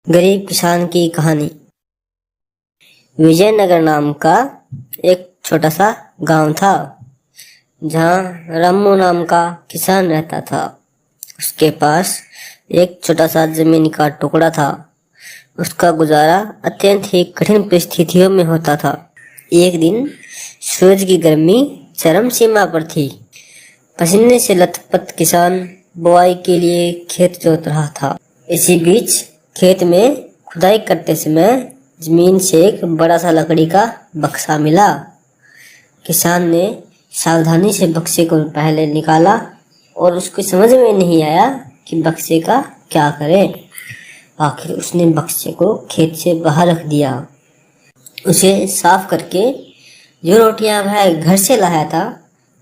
गरीब किसान की कहानी। विजयनगर नाम का एक छोटा सा गांव था जहां रामू नाम का किसान रहता था। उसके पास एक छोटा सा जमीन का टुकड़ा था। उसका गुजारा अत्यंत ही कठिन परिस्थितियों में होता था। एक दिन सूरज की गर्मी चरम सीमा पर थी। पसीने से लथपथ किसान बुआई के लिए खेत जोत रहा था। इसी बीच खेत में खुदाई करते समय जमीन से एक बड़ा सा लकड़ी का बक्सा मिला। किसान ने सावधानी से बक्से को पहले निकाला और उसको समझ में नहीं आया कि बक्से का क्या करे। आखिर उसने बक्से को खेत से बाहर रख दिया। उसे साफ करके जो रोटियां वह घर से लाया था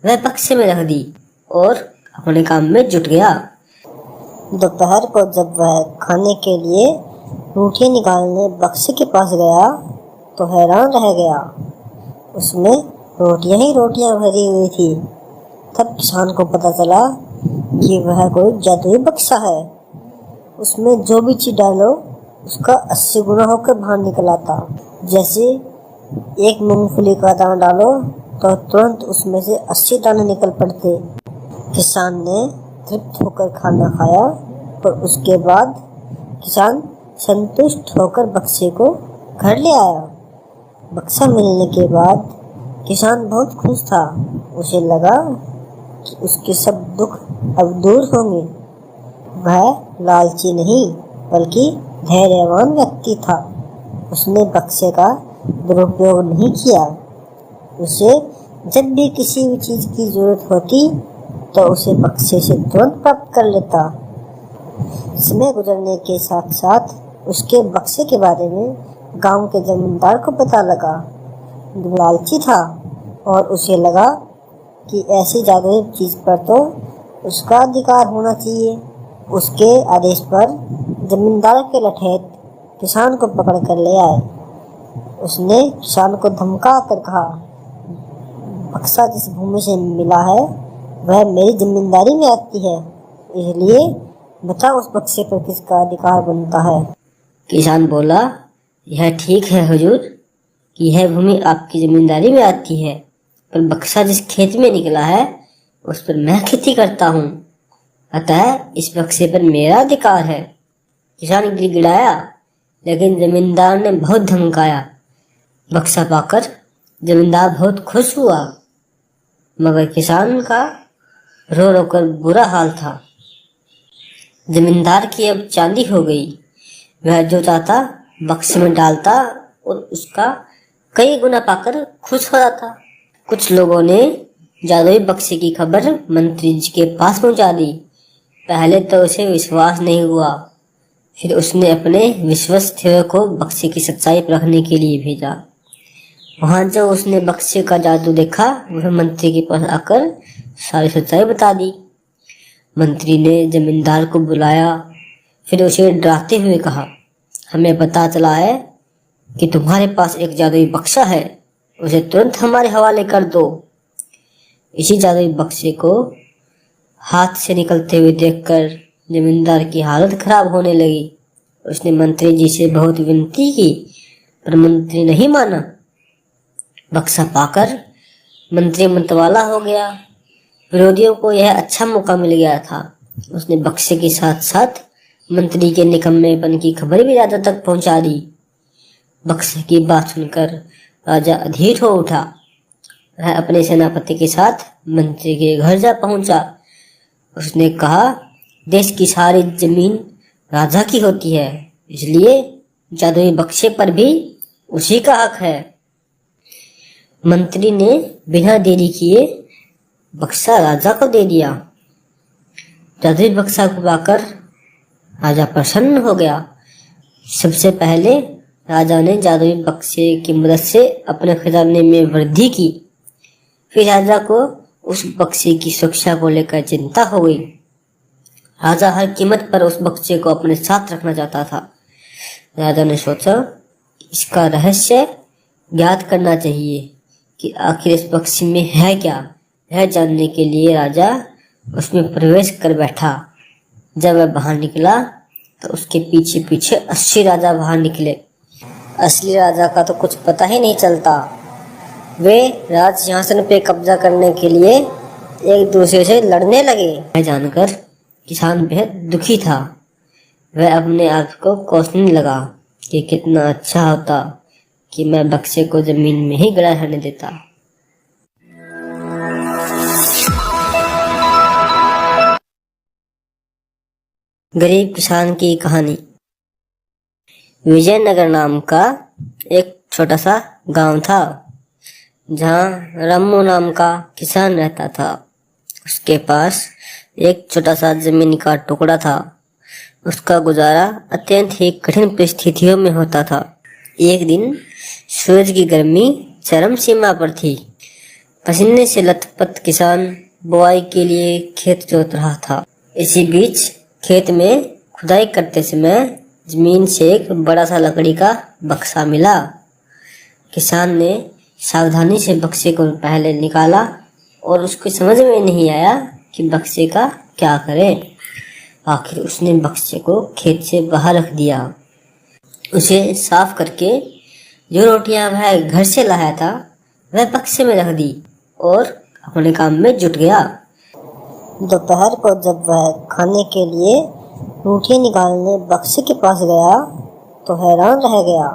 वह बक्से में रख दी और अपने काम में जुट गया। दोपहर को जब वह खाने के लिए रोटियां निकालने बक्से के पास गया तो हैरान रह गया। उसमें रोटियां ही रोटियां भरी हुई थी। तब किसान को पता चला कि वह कोई जादुई बक्सा है। उसमें जो भी चीज डालो उसका 80 गुना होकर बाहर निकल आता। जैसे एक मूंगफली का दाना डालो तो तुरंत उसमें से 80 दाने निकल पड़ते। किसान ने तृप्त होकर खाना खाया और उसके बाद किसान संतुष्ट होकर बक्से को घर ले आया। बक्सा मिलने के बाद किसान बहुत खुश था। उसे लगा कि उसके सब दुख अब दूर होंगे। वह लालची नहीं बल्कि धैर्यवान व्यक्ति था। उसने बक्से का दुरुपयोग नहीं किया। उसे जब भी किसी भी चीज की जरूरत होती तो उसे बक्से से तुरंत प्राप्त कर लेता। समय गुजरने के साथ साथ उसके बक्से के बारे में गांव के जमींदार को पता लगा। वो लालची था और उसे लगा कि ऐसी जादुई चीज पर तो उसका अधिकार होना चाहिए। उसके आदेश पर जमींदार के लठैत किसान को पकड़ कर ले आए। उसने किसान को धमका कर कहा, बक्सा जिस भूमि से मिला है वह मेरी जिम्मेदारी में आती है, इसलिए बताओ उस बक्से पर किसका अधिकार बनता है। किसान बोला, यह ठीक है हुजूर कि यह भूमि आपकी जिम्मेदारी में आती है, पर बक्सा जिस खेत में निकला है उस पर मैं खेती करता हूँ, अतः इस बक्से पर मेरा अधिकार है। किसान गिड़गिड़ाया, लेकिन जमींदार ने बहुत धमकाया। बक्सा पाकर जमींदार बहुत खुश हुआ, मगर किसान का रो रो कर बुरा हाल था। जमींदार की अब चांदी हो गई। वह जो चाहता बक्से में डालता और उसका कई गुना पाकर खुश हो जाता। कुछ लोगों ने जादुई बक्से की खबर मंत्री जी के पास पहुंचा दी। पहले तो उसे विश्वास नहीं हुआ, फिर उसने अपने विश्वस्त को बक्से की सच्चाई परखने के लिए भेजा। वहां जब उसने बक्से का जादू देखा, वह मंत्री के पास आकर सारी सच्चाई बता दी। मंत्री ने जमींदार को बुलाया, फिर उसे डराते हुए कहा, हमें पता चला है कि तुम्हारे पास एक जादुई बक्सा है, उसे तुरंत हमारे हवाले कर दो। इसी जादुई बक्से को हाथ से निकलते हुए देखकर जमींदार की हालत खराब होने लगी। उसने मंत्री जी से बहुत विनती की, पर मंत्री नहीं माना। बक्सा पाकर मंत्री मतवाला हो गया। विरोधियों को यह अच्छा मौका मिल गया था। उसने बक्से के साथ साथ मंत्री के निकम्मेपन की खबर भी राजा तक पहुंचा दी। बक्से की बात सुनकर राजा अधीर हो उठा। वह अपने सेनापति के साथ मंत्री के घर जा पहुंचा। उसने कहा, देश की सारी जमीन राजा की होती है, इसलिए जादुई बक्से पर भी उसी का हक है। मंत्री ने बिना देरी किए बक्सा राजा को दे दिया। जादुई बक्सा को पाकर राजा प्रसन्न हो गया। सबसे पहले राजा ने जादुई बक्से की मदद से अपने खजाने में वृद्धि की। फिर राजा को उस बक्से की सुरक्षा को लेकर चिंता हो गई। राजा हर कीमत पर उस बक्से को अपने साथ रखना चाहता था। राजा ने सोचा, इसका रहस्य ज्ञात करना चाहिए कि आखिर इस बक्से में है क्या। यह जानने के लिए राजा उसमें प्रवेश कर बैठा। जब वह बाहर निकला तो उसके पीछे पीछे 80 राजा बाहर निकले। असली राजा का तो कुछ पता ही नहीं चलता। वे राज सिंहासन पे कब्जा करने के लिए एक दूसरे से लड़ने लगे। यह जानकर किसान बेहद दुखी था। वह अपने आप को कोसने लगा कि कितना अच्छा होता कि मैं बक्से को जमीन में ही गड़ा रहने देता। गरीब किसान की कहानी। विजयनगर नाम का एक छोटा सा गांव था, जहाँ रम्मू नाम का किसान रहता था। उसके पास एक छोटा सा जमीन का टुकड़ा था। उसका गुजारा अत्यंत ही कठिन परिस्थितियों में होता था। एक दिन सूरज की गर्मी चरम सीमा पर थी। पसीने से लथपथ किसान बुआई के लिए खेत जोत रहा था। इसी बीच खेत में खुदाई करते समय जमीन से एक बड़ा सा लकड़ी का बक्सा मिला। किसान ने सावधानी से बक्से को पहले निकाला और उसको समझ में नहीं आया कि बक्से का क्या करे। आखिर उसने बक्से को खेत से बाहर रख दिया। उसे साफ करके जो रोटियां वह घर से लाया था वह बक्से में रख दी और अपने काम में जुट गया। दोपहर को जब वह खाने के लिए रोटियां निकालने बक्से के पास गया तो हैरान रह गया।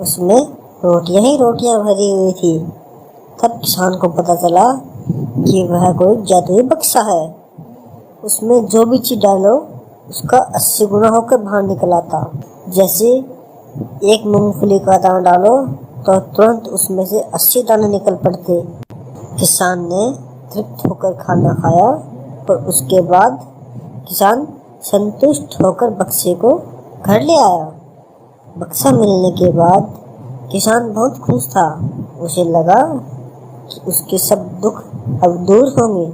उसमें रोटियां ही रोटियां भरी हुई थी। तब किसान को पता चला कि वह कोई जादुई बक्सा है। उसमें जो भी चीज डालो उसका 80 गुना होकर बाहर निकल आता। जैसे एक मूंगफली का दाना डालो तो तुरंत उसमें से 80 दाने निकल पड़ते। किसान ने तृप्त होकर खाना खाया और उसके बाद किसान संतुष्ट होकर बक्से को घर ले आया। बक्सा मिलने के बाद किसान बहुत खुश था। उसे लगा कि उसके सब दुख अब दूर होंगे।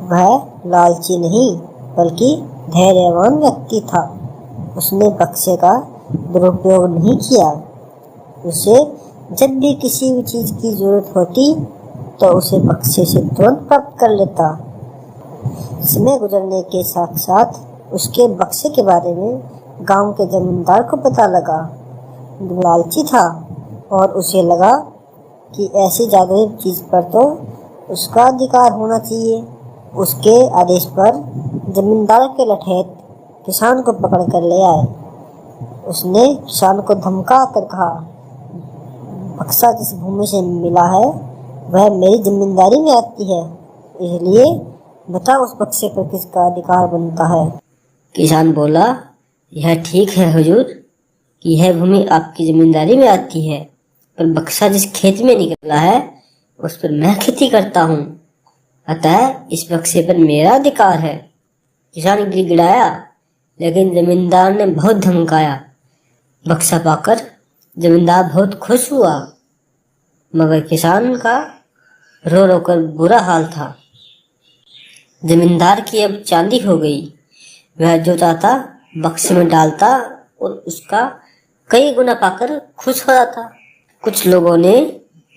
वह लालची नहीं बल्कि धैर्यवान व्यक्ति था। उसने बक्से का दुरुपयोग नहीं किया। उसे जब भी किसी भी चीज की जरूरत होती तो उसे बक्से से तुरंत प्राप्त कर लेता। समय गुजरने के साथ साथ उसके बक्से के बारे में गांव के जमींदार को पता लगा। लालची था और उसे लगा कि ऐसी जादुई चीज पर तो उसका अधिकार होना चाहिए। उसके आदेश पर जमींदार के लठैत किसान को पकड़ कर ले आए। उसने किसान को धमका कर कहा, बक्सा जिस भूमि से मिला है वह मेरी जिम्मेदारी में आती है, इसलिए बता उस बक्से पर किसका अधिकार बनता है। किसान बोला, यह ठीक है हुजूर कि यह भूमि आपकी जिम्मेदारी में आती है, पर बक्सा जिस खेत में निकला है उस पर मैं खेती करता हूँ, अतः इस बक्से पर मेरा अधिकार है। किसान गिड़गिड़ाया, लेकिन जमींदार ने बहुत धमकाया। बक्सा पाकर जमींदार बहुत खुश हुआ, मगर किसान का रो रो कर बुरा हाल था। जमींदार की अब चांदी हो गई। वह जो चाहता बक्से में डालता और उसका कई गुना पाकर खुश हो जाता। कुछ लोगों ने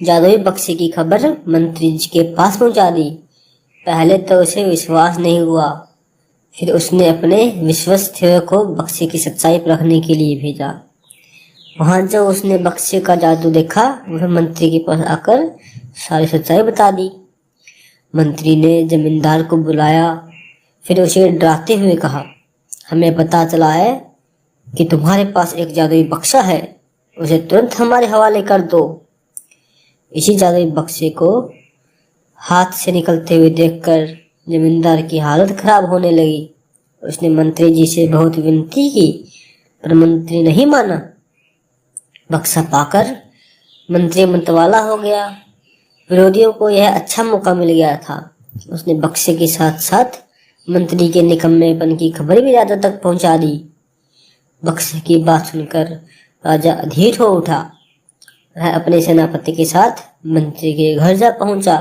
जादुई बक्से की खबर मंत्री जी के पास पहुंचा दी। पहले तो उसे विश्वास नहीं हुआ, फिर उसने अपने विश्वस्त को बक्से की सच्चाई परखने के लिए भेजा। वहां जब उसने बक्से का जादू देखा, वह मंत्री के पास आकर सारी सच्चाई बता दी। मंत्री ने जमींदार को बुलाया, फिर उसे डराते हुए कहा, हमें पता चला है कि तुम्हारे पास एक जादुई बक्सा है, उसे तुरंत हमारे हवाले कर दो। इसी जादुई बक्से को हाथ से निकलते हुए देखकर जमींदार की हालत खराब होने लगी। उसने मंत्री जी से बहुत विनती की, पर मंत्री नहीं माना। बक्सा पाकर मंत्री मतवाला हो गया। विरोधियों को यह अच्छा मौका मिल गया था। उसने बक्से के साथ साथ मंत्री के निकम्मेपन की खबर भी राजा तक पहुंचा दी। बक्से की बात सुनकर राजा अधीर हो उठा। वह अपने सेनापति के साथ मंत्री के घर जा पहुंचा।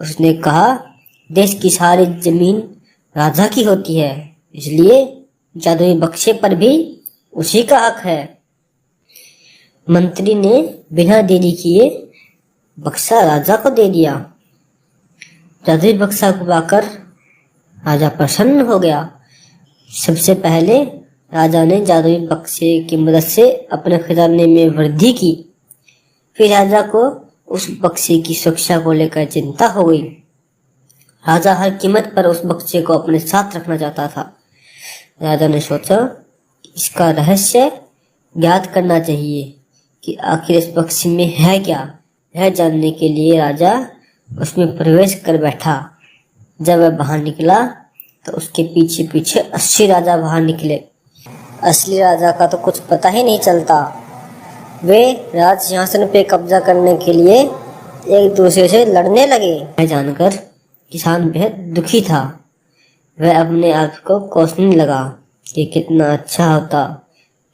उसने कहा, देश की सारी जमीन राजा की होती है, इसलिए जादुई बक्से पर भी उसी का हक है। मंत्री ने बिना देरी किए बक्सा राजा को दे दिया। जादुई बक्सा को पाकर राजा प्रसन्न हो गया। सबसे पहले राजा ने जादुई बक्से की मदद से अपने खजाने में वृद्धि की। फिर राजा को उस बक्से की सुरक्षा को लेकर चिंता हो गई। राजा हर कीमत पर उस बक्से को अपने साथ रखना चाहता था। राजा ने सोचा इसका रहस्य ज्ञात करना चाहिए कि आखिर इस बक्से में है क्या। यह जानने के लिए राजा उसमें प्रवेश कर बैठा। जब वह बाहर निकला तो उसके पीछे पीछे 80 राजा बाहर निकले। असली राजा का तो कुछ पता ही नहीं चलता। वे राज सिंहासन पे कब्जा करने के लिए एक दूसरे से लड़ने लगे। यह जानकर किसान बेहद दुखी था। वह अपने आप को कोसने लगा कि कितना अच्छा होता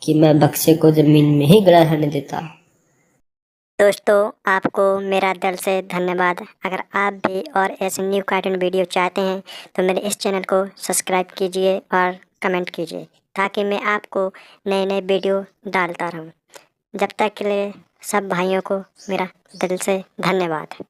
कि मैं बक्से को जमीन में ही गड़ा रहने देता। दोस्तों, आपको मेरा दिल से धन्यवाद। अगर आप भी और ऐसे न्यू कार्टून वीडियो चाहते हैं तो मेरे इस चैनल को सब्सक्राइब कीजिए और कमेंट कीजिए ताकि मैं आपको नए नए वीडियो डालता रहूं। जब तक के लिए सब भाइयों को मेरा दिल से धन्यवाद।